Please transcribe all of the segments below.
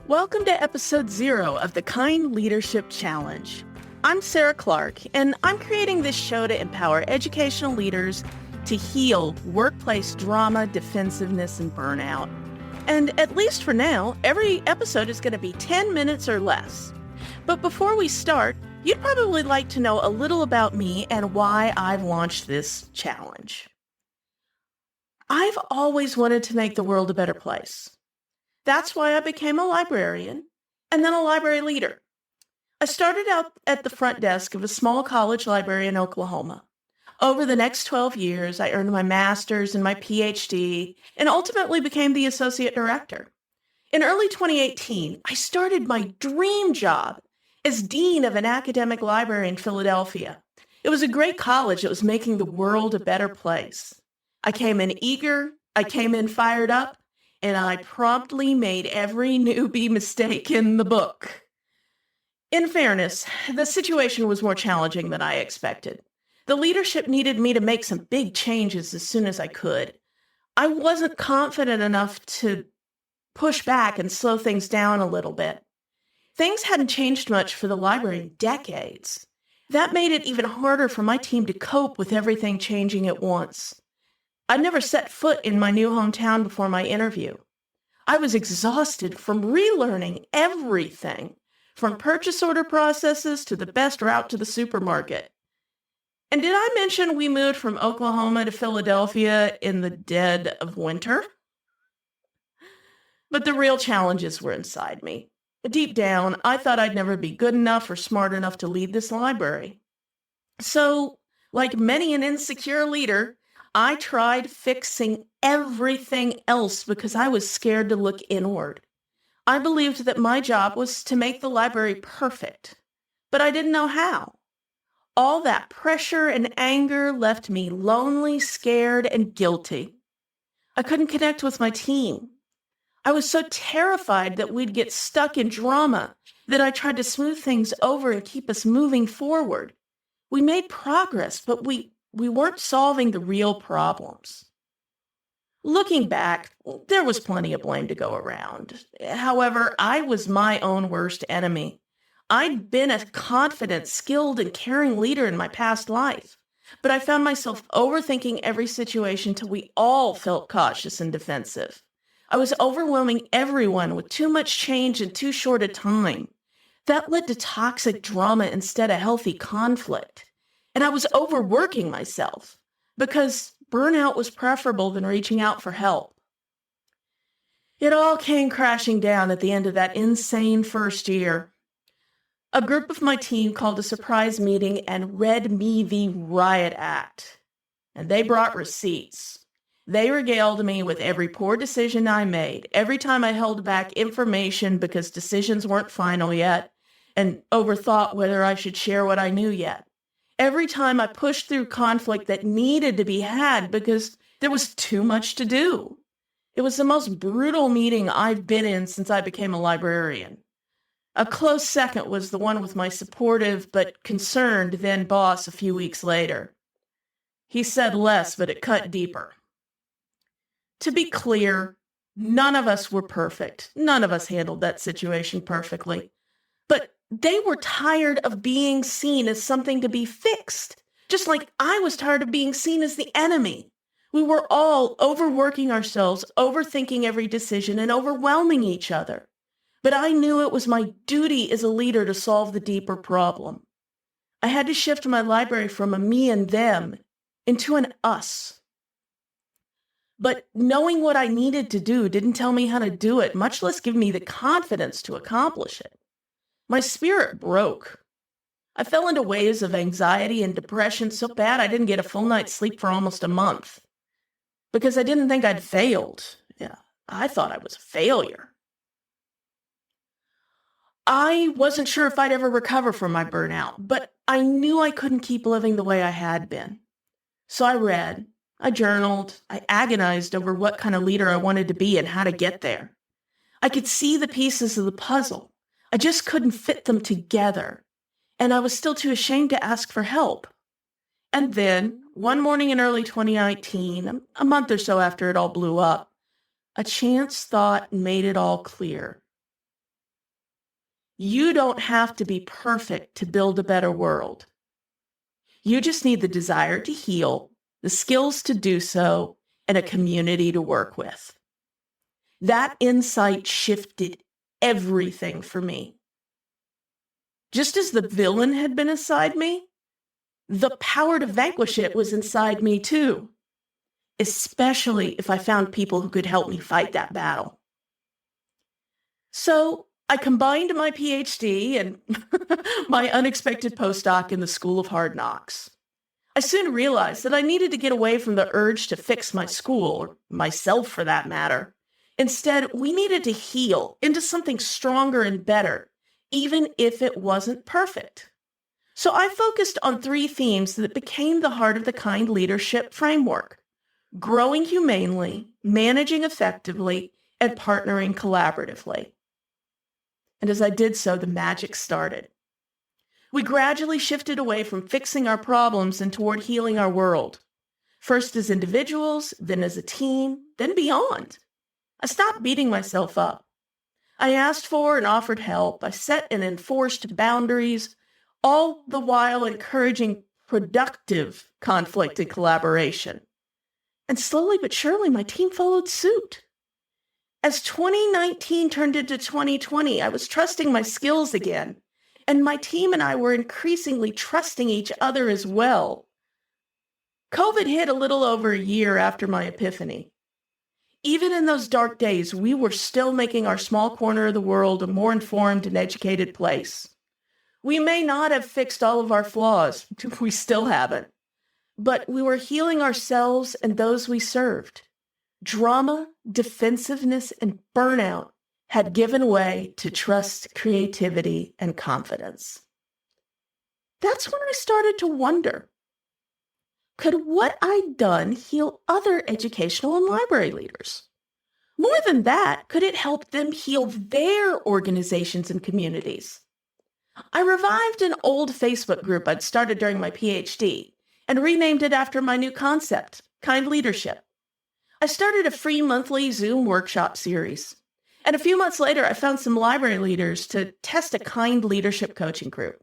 Welcome to episode 0 of the Kind Leadership Challenge. I'm Sarah Clark, and I'm creating this show to empower educational leaders to heal workplace drama, defensiveness, and burnout. And at least for now, every episode is going to be 10 minutes or less. But before we start, you'd probably like to know a little about me and why I've launched this challenge. I've always wanted to make the world a better place. That's why I became a librarian and then a library leader. I started out at the front desk of a small college library in Oklahoma. Over the next 12 years, I earned my master's and my PhD and ultimately became the associate director. In early 2018, I started my dream job as dean of an academic library in Philadelphia. It was a great college that was making the world a better place. I came in eager, I came in fired up, and I promptly made every newbie mistake in the book. In fairness, the situation was more challenging than I expected. The leadership needed me to make some big changes as soon as I could. I wasn't confident enough to push back and slow things down a little bit. Things hadn't changed much for the library in decades. That made it even harder for my team to cope with everything changing at once. I'd never set foot in my new hometown before my interview. I was exhausted from relearning everything, from purchase order processes to the best route to the supermarket. And did I mention we moved from Oklahoma to Philadelphia in the dead of winter? But the real challenges were inside me. Deep down, I thought I'd never be good enough or smart enough to lead this library. So, like many an insecure leader, I tried fixing everything else because I was scared to look inward. I believed that my job was to make the library perfect, but I didn't know how. All that pressure and anger left me lonely, scared, and guilty. I couldn't connect with my team. I was so terrified that we'd get stuck in drama that I tried to smooth things over and keep us moving forward. We made progress, but we weren't solving the real problems. Looking back, there was plenty of blame to go around. However, I was my own worst enemy. I'd been a confident, skilled, and caring leader in my past life, but I found myself overthinking every situation till we all felt cautious and defensive. I was overwhelming everyone with too much change in too short a time. That led to toxic drama instead of healthy conflict. And I was overworking myself because burnout was preferable than reaching out for help. It all came crashing down at the end of that insane first year. A group of my team called a surprise meeting and read me the Riot Act. And they brought receipts. They regaled me with every poor decision I made, every time I held back information because decisions weren't final yet, and overthought whether I should share what I knew yet. Every time I pushed through conflict that needed to be had because there was too much to do. It was the most brutal meeting I've been in since I became a librarian. A close second was the one with my supportive but concerned then boss a few weeks later. He said less, but it cut deeper. To be clear, none of us were perfect. None of us handled that situation perfectly. But they were tired of being seen as something to be fixed, just like I was tired of being seen as the enemy. We were all overworking ourselves, overthinking every decision, and overwhelming each other. But I knew it was my duty as a leader to solve the deeper problem. I had to shift my library from a me and them into an us. But knowing what I needed to do didn't tell me how to do it, much less give me the confidence to accomplish it. My spirit broke. I fell into waves of anxiety and depression so bad I didn't get a full night's sleep for almost a month. Because I didn't think I'd failed. Yeah, I thought I was a failure. I wasn't sure if I'd ever recover from my burnout, but I knew I couldn't keep living the way I had been. So I read, I journaled, I agonized over what kind of leader I wanted to be and how to get there. I could see the pieces of the puzzle. I just couldn't fit them together, and I was still too ashamed to ask for help. And then, one morning in early 2019, a month or so after it all blew up, a chance thought made it all clear. You don't have to be perfect to build a better world. You just need the desire to heal, the skills to do so, and a community to work with. That insight shifted everything for me. Just as the villain had been inside me, the power to vanquish it was inside me too, especially if I found people who could help me fight that battle. So I combined my PhD and my unexpected postdoc in the School of Hard Knocks. I soon realized that I needed to get away from the urge to fix my school, or myself for that matter. Instead, we needed to heal into something stronger and better, even if it wasn't perfect. So I focused on 3 themes that became the heart of the Kind Leadership framework: growing humanely, managing effectively, and partnering collaboratively. And as I did so, the magic started. We gradually shifted away from fixing our problems and toward healing our world. First as individuals, then as a team, then beyond. I stopped beating myself up. I asked for and offered help. I set and enforced boundaries, all the while encouraging productive conflict and collaboration. And slowly but surely, my team followed suit. As 2019 turned into 2020, I was trusting my skills again, and my team and I were increasingly trusting each other as well. COVID hit a little over a year after my epiphany. Even in those dark days, we were still making our small corner of the world a more informed and educated place. We may not have fixed all of our flaws, we still haven't, but we were healing ourselves and those we served. Drama, defensiveness, and burnout had given way to trust, creativity, and confidence. That's when I started to wonder, could what I'd done heal other educational and library leaders? More than that, could it help them heal their organizations and communities? I revived an old Facebook group I'd started during my PhD and renamed it after my new concept, Kind Leadership. I started a free monthly Zoom workshop series. And a few months later, I found some library leaders to test a Kind Leadership coaching group.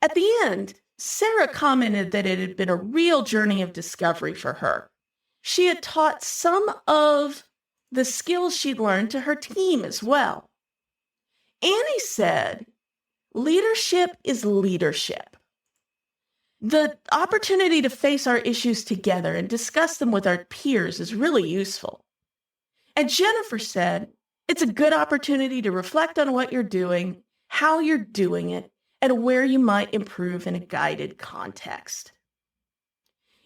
At the end, Sarah commented that it had been a real journey of discovery for her. She had taught some of the skills she'd learned to her team as well. Annie said, leadership is leadership. The opportunity to face our issues together and discuss them with our peers is really useful. And Jennifer said, it's a good opportunity to reflect on what you're doing, how you're doing it, and where you might improve in a guided context.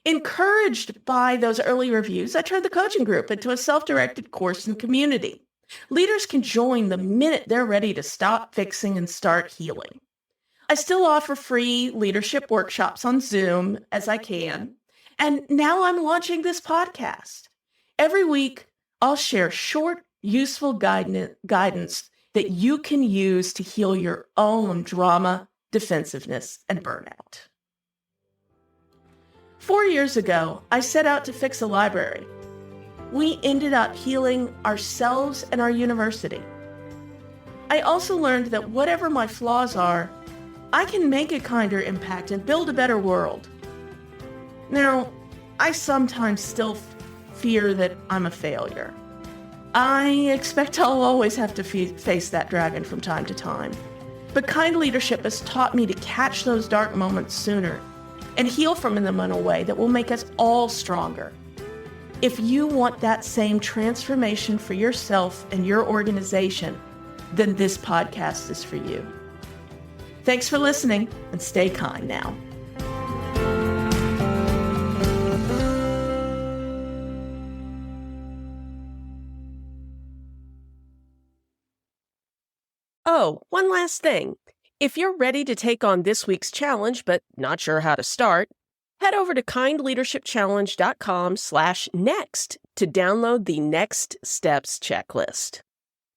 Encouraged by those early reviews, I turned the coaching group into a self-directed course and community. Leaders can join the minute they're ready to stop fixing and start healing. I still offer free leadership workshops on Zoom as I can, and now I'm launching this podcast. Every week, I'll share short, useful guidance that you can use to heal your own drama, defensiveness, and burnout. 4 years ago, I set out to fix a library. We ended up healing ourselves and our university. I also learned that whatever my flaws are, I can make a kinder impact and build a better world. Now, I sometimes still fear that I'm a failure. I expect I'll always have to face that dragon from time to time. But Kind Leadership has taught me to catch those dark moments sooner and heal from them in a way that will make us all stronger. If you want that same transformation for yourself and your organization, then this podcast is for you. Thanks for listening, and stay kind now. Oh, one last thing. If you're ready to take on this week's challenge but not sure how to start, head over to kindleadershipchallenge.com/next to download the Next Steps checklist.